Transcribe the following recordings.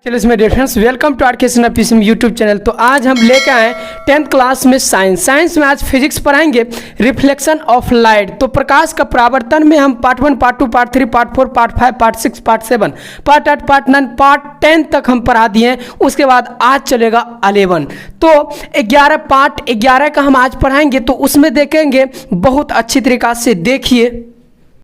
चलिए इसमें dear friends welcome to R K SNPCM YouTube channel. तो आज हम लेकर आए 10th क्लास में साइंस में आज फिजिक्स पढ़ाएंगे रिफ्लेक्शन ऑफ लाइट। तो प्रकाश का परावर्तन में हम part 1 part 2 part 3 part 4 part 5 part 6 part 7 part 8 part 9 part 10 तक हम पढ़ा दिए हैं। उसके बाद आज चलेगा 11। तो 11 पार्ट 11 का हम आज पढ़ाएंगे। तो उसमें देखेंगे बहुत अच्छी तरीका से। देखिए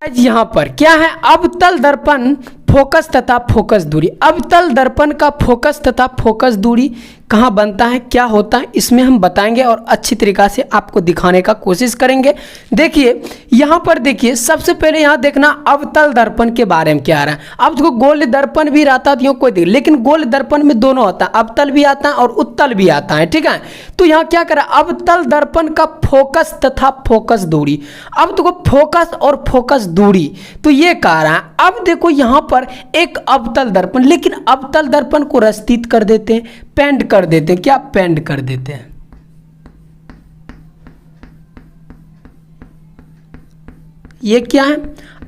यहाँ पर क्या है, अवतल दर्पण फोकस तथा फोकस दूरी। अवतल दर्पण का फोकस तथा फोकस दूरी कहाँ बनता है, क्या होता है, इसमें हम बताएंगे और अच्छी तरीका से आपको दिखाने का कोशिश करेंगे। देखिए यहाँ पर देखिए, सबसे पहले यहाँ देखना अवतल दर्पण के बारे में क्या आ रहा है। अब देखो गोल दर्पण भी रहता है तो कोई दिक्कत, लेकिन गोल दर्पण में दोनों आता है, अवतल भी आता है और उत्तल भी आता है, ठीक है। तो यहाँ क्या करा, अवतल दर्पण का फोकस तथा फोकस दूरी। अब देखो फोकस और फोकस दूरी तो ये कह रहा है। अब देखो यहाँ पर एक अवतल दर्पण, लेकिन अवतल दर्पण को रस्तित कर देते हैं, पेंड कर देते हैं। क्या पेंड कर देते हैं, ये क्या है।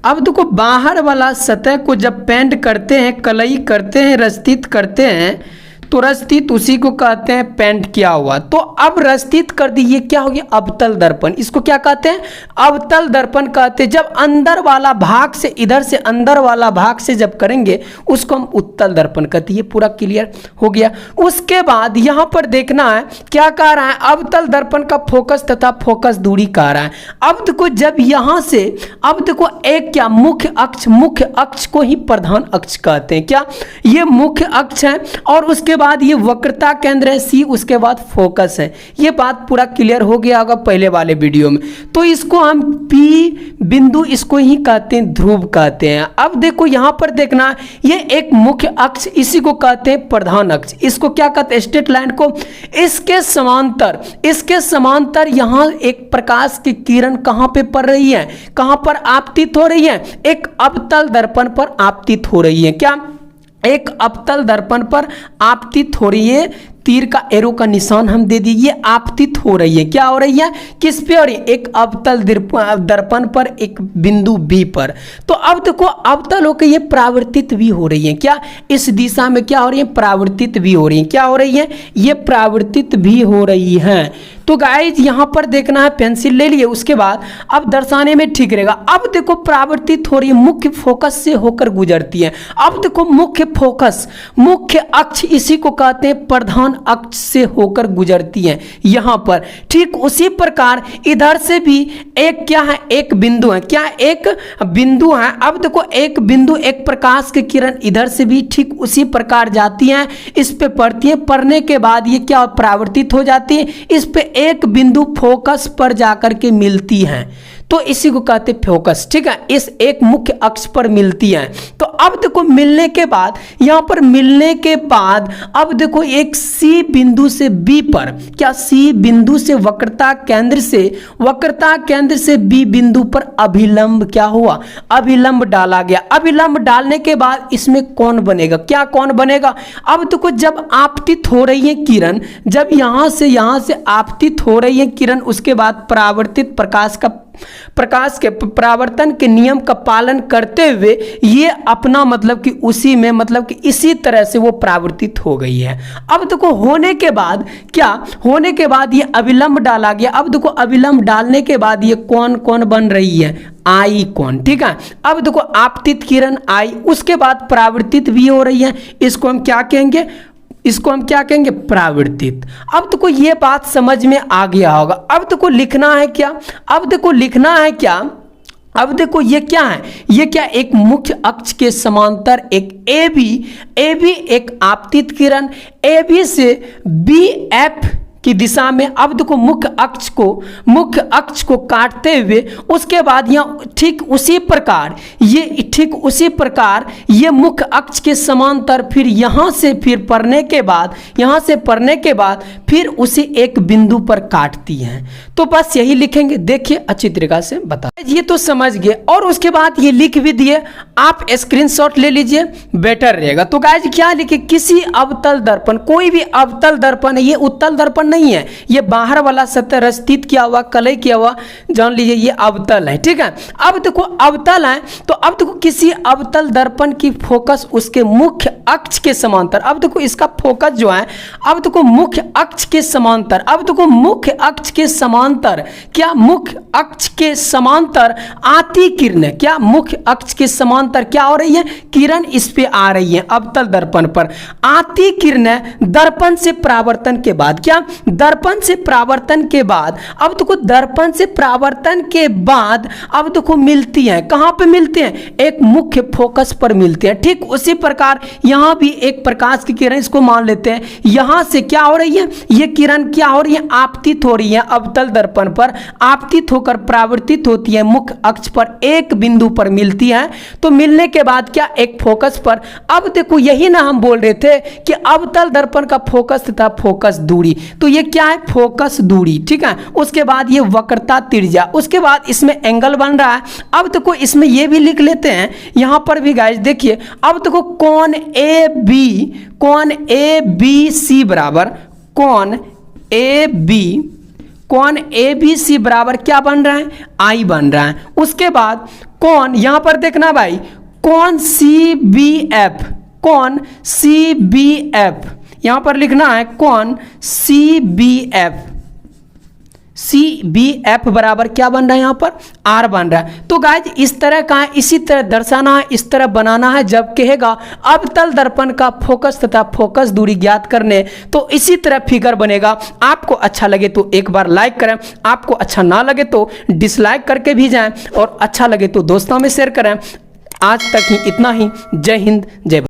अब देखो बाहर वाला सतह को जब पेंड करते हैं, कलई करते हैं, रस्तित करते हैं, तो रस्तित उसी को कहते हैं पेंट किया हुआ। तो अब रस्तित कर दी, ये क्या हो गया, अवतल दर्पण। इसको क्या कहते हैं, अवतल दर्पण कहते हैं। जब अंदर वाला भाग से, इधर से अंदर वाला भाग से जब करेंगे उसको हम उत्तल दर्पण कहते हैं। ये पूरा क्लियर हो गया। उसके बाद यहाँ पर देखना है क्या कह रहा है, अवतल दर्पण का फोकस तथा फोकस दूरी कह रहा है। अब देखो जब यहाँ से, अब देखो एक क्या मुख्य अक्ष को ही प्रधान अक्ष कहते हैं। क्या, ये मुख्य अक्ष है और उसके बाद ये वक्रता केंद्र है सी, उसके बाद फोकस है। ये बात पूरा क्लियर हो गया होगा पहले वाले वीडियो में। तो इसको हम पी बिंदु, इसको ही कहते हैं ध्रुव कहते हैं। अब देखो यहां पर देखना, ये एक मुख्य अक्ष, इसी को कहते हैं प्रधान अक्ष। इसको क्या कहते हैं, स्ट्रेट लाइन को। इसके समांतर यहां एक प्रकाश की किरण कहां पे पड़ रही है, कहां पर आपतित हो रही है, एक अवतल दर्पण पर आपतित हो रही है। क्या, एक अवतल दर्पण पर आपतित हो रही है। तीर का एरो का निशान हम दे दिए, ये आपतित हो रही है। क्या हो रही है, किस पे हो रही है, एक अवतल दर्पण पर, एक बिंदु बी पर। तो अब देखो अवतल होकर ये परावर्तित भी हो रही है। क्या, इस दिशा में क्या हो रही है, परावर्तित भी हो रही है। क्या हो रही है, ये परावर्तित भी हो रही है। तो गाइज यहाँ पर देखना है, पेंसिल ले लिए, उसके बाद अब दर्शाने में ठीक रहेगा। अब देखो परावर्तित हो रही है, मुख्य फोकस से होकर गुजरती है। अब देखो मुख्य फोकस, मुख्य अक्ष, इसी को कहते हैं प्रधान अक्ष से होकर गुजरती है यहां पर। ठीक उसी प्रकार इधर से भी एक क्या है, एक बिंदु है। क्या, एक बिंदु है। अब देखो एक बिंदु, एक प्रकाश की किरण इधर से भी ठीक उसी प्रकार जाती है, इस पे पड़ती है, पड़ने के बाद ये क्या परावर्तित हो जाती है, इस पे एक बिंदु फोकस पर जाकर के मिलती है। तो इसी को कहते हैं फोकस, ठीक है। इस एक मुख्य अक्ष पर मिलती है। तो अब देखो मिलने के बाद, यहां पर मिलने के बाद अब देखो एक सी बिंदु से बी पर, क्या सी बिंदु से वक्रता केंद्र से बी बिंदु पर अभिलंब क्या हुआ, अभिलंब डाला गया। अभिलंब डालने के बाद इसमें कौन बनेगा, क्या कौन बनेगा। अब देखो जब आपतित हो रही है किरण, जब यहां से आपतित हो रही है किरण, उसके बाद परावर्तित प्रकाश के परावर्तन के नियम का पालन करते हुए ये अपना मतलब कि उसी में, मतलब कि इसी तरह से वो परावर्तित हो गई है। अब देखो होने के बाद क्या, होने के बाद ये अभिलंब डाला गया। अब देखो अभिलंब डालने के बाद ये कौन बन रही है, आई कौन, ठीक है। अब देखो आपतित किरण आई, उसके बाद परावर्तित भी हो रही है, इसको हम क्या कहेंगे, परावर्तित। अब देखो ये बात समझ में आ गया होगा। अब देखो लिखना है क्या, अब देखो ये क्या है, ये क्या, एक मुख्य अक्ष के समांतर एक ए बी एक आपतित किरण ए बी से बी एफ की दिशा में। अब देखो मुख्य अक्ष को काटते हुए, उसके बाद यहाँ ठीक उसी प्रकार ये मुख्य अक्ष के समांतर फिर यहाँ से पढ़ने के बाद फिर उसे एक बिंदु पर काटती है। तो बस यही लिखेंगे। देखिए अच्छी तरीका से बता, ये तो समझ गए। और उसके बाद ये लिख भी दिए, आप स्क्रीनशॉट ले लीजिए, बेटर रहेगा। तो गाइज क्या लिखे, किसी अवतल दर्पण, कोई भी अवतल दर्पण है, ये उत्तल दर्पण नहीं है, ये बाहर वाला सतह रस्तित किया हुआ, कलई किया हुआ, जान लीजिए ये अवतल है। ठीक है, अब देखो अवतल है तो अब देखो किसी अवतल दर्पण की फोकस उसके मुख्य अक्ष के समांतर, अब देखो इसका फोकस जो है, अब देखो मुख्य अक्ष के समांतर, अब देखो मुख्य अक्ष के समांतर, क्या मुख्य अक्ष के समांतर आती किरण, क्या मुख्य अक्ष के समांतर क्या हो रही है, किरण इस पे आ रही है अवतल दर्पण पर। आती किरण दर्पण से परावर्तन के बाद, क्या दर्पण से परावर्तन के बाद, अब देखो दर्पण से परावर्तन के बाद अब देखो मिलती है, कहां पे मिलती है, एक मुख्य फोकस पर मिलती है। ठीक उसी प्रकार यहां भी एक प्रकाश की किरण, इसको मान लेते हैं, यहां से क्या हो रही है, ये किरण क्या हो रही है, आपतित हो रही है अवतल दर्पण पर, आपतित होकर परावर्तित होती है मुख्य अक्ष पर, एक बिंदु पर मिलती है। तो मिलने के बाद क्या, एक फोकस पर। अब देखो यही ना हम बोल रहे थे कि अवतल दर्पण का फोकस तथा फोकस दूरी, तो ये क्या है, फोकस दूरी। ठीक है, उसके बाद ये वक्रता त्रिज्या, उसके बाद इसमें एंगल बन रहा है। अब देखो इसमें ये भी लिख लेते हैं, यहां पर भी गाइस देखिए, अब देखो कोण ए बी सी बराबर, कोण ए बी सी बराबर क्या बन रहा है, आई बन रहा है। उसके बाद कोण, यहां पर देखना भाई, कोण सी बी एफ, कोण सी बी एफ, यहां पर लिखना है कोण सी बी एफ बराबर क्या बन रहा है, यहां पर आर बन रहा है। तो गाइज इस तरह का है, इसी तरह दर्शाना है, इस तरह बनाना है। जब कहेगा अवतल दर्पण का फोकस तथा फोकस दूरी ज्ञात करने, तो इसी तरह फिगर बनेगा। आपको अच्छा लगे तो एक बार लाइक करें, आपको अच्छा ना लगे तो डिसलाइक करके भी जाएं, और अच्छा लगे तो दोस्तों में शेयर करें। आज तक ही इतना ही। जय हिंद, जय भारत।